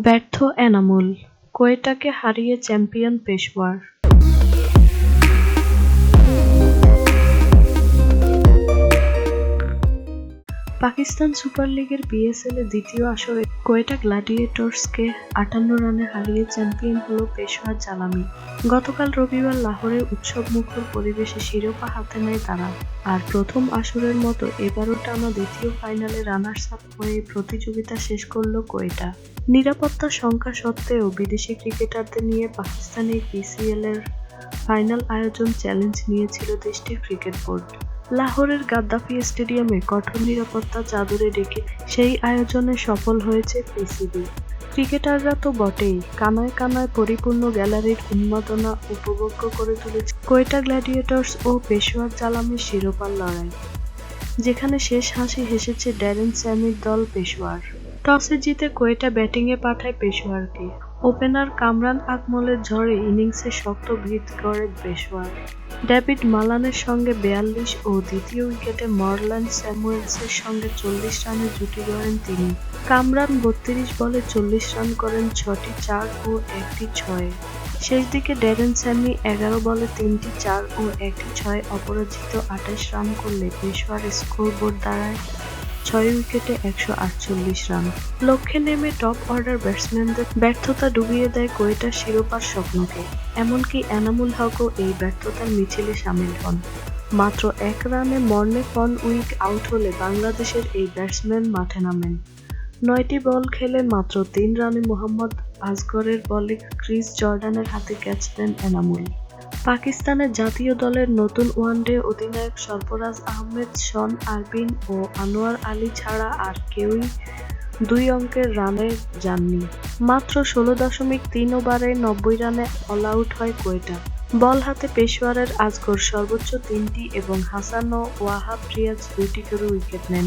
ব্যর্থ এনামুল, কোয়েটাকে হারিয়ে champion Peshawar. Pakistan super লিগের বিএসএল এর দ্বিতীয় আসরে কোয়েটা গ্ল্যাডিয়েটর্সকে ৫৮ রানে হারিয়ে চ্যাম্পিয়ন হলো পেশোয়ার জালামি। গতকাল রবিবার লাহোরে উৎসবমুখর পরিবেশে শিরোপা হাতে নেয় তারা। আর প্রথম আসরের মতো এবারও টানা দ্বিতীয় ফাইনালে রানার্স আপ হয়ে প্রতিযোগিতা শেষ করল কোয়েটা। নিরাপত্তার শঙ্কা সত্ত্বেও বিদেশি ক্রিকেটারদের নিয়ে পাকিস্তানি পিসিএল এর ফাইনাল আয়োজন চ্যালেঞ্জ নিয়েছিল দেশটির ক্রিকেট বোর্ড। লাহোরের গাদ্দাফি স্টেডিয়ামে কঠোর নিরাপত্তা চাদরে ঢেকে সেই আয়োজনে সফল হয়েছে পিসিবি। ক্রিকেটাররা তো বটেই, কানায় কানায় পরিপূর্ণ গ্যালারির উন্মাদনা উপভোগ্য করে তুলেছে কোয়েটা গ্ল্যাডিয়েটর্স ও পেশোয়ার জালামির শিরোপার লড়াই, যেখানে শেষ হাসি হেসেছে ড্যারেন স্যামির দল পেশোয়ার। টসে জিতে কোয়েটা ব্যাটিংয়ে পাঠায় পেশোয়ারকে। ওপেনার কামরান আকমলের ঝড়ে ইনিংসে শক্ত ভিত গড়ে পেশোয়ার। ডেভিড মালানের সঙ্গে ৪২ ও দ্বিতীয় উইকেটে মরল্যান স্যামুয়েলসের সঙ্গে ৪০ রানের জুটি গড়েন তিনি। কামরান ৩২ বলে ৪০ রান করেন ৬টি ৪ ও ১টি ৬। শেষ দিকে ড্যারেন স্যামি ১১ বলে ৩টি ৪ ও ১টি ৬ অপরাজিত ২৮ রান করলে পেশোয়ার স্কোরবোর্ড দাঁড়ায় ৬ উইকেটে ১৪৮ রান। লক্ষ্যে নেমে টপ অর্ডার ব্যাটসম্যানদের ব্যর্থতা ডুবিয়ে দেয় কোয়েটার শিরোপার স্বপ্নকে। এমনকি এনামুল হকও এই ব্যর্থতার মিছিলে সামিল হন। মাত্র ১ রানে মর্নে ফন উইক আউট হলে বাংলাদেশের এই ব্যাটসম্যান মাঠে নামেন। ৯টি বল খেলে মাত্র ৩ রানে মোহাম্মদ আসগরের বলে ক্রিস জর্ডানের হাতে ক্যাচ দেন এনামুল। পাকিস্তানের জাতীয় দলের নতুন ওয়ানডে অধিনায়ক সরফরাজ আহমেদ, শন আরবিন ও আনোয়ার আলী ছাড়া আর কেউই ২ অঙ্কের রানে যাননি। মাত্র ১৬.৩ ওভারে ৯০ রানে অল আউট হয় কোয়েটা। বল হাতে পেশোয়ারের আসগর সর্বোচ্চ ৩টি এবং হাসান ও ওয়াহাব রিয়াজ ২টি করে উইকেট নেন।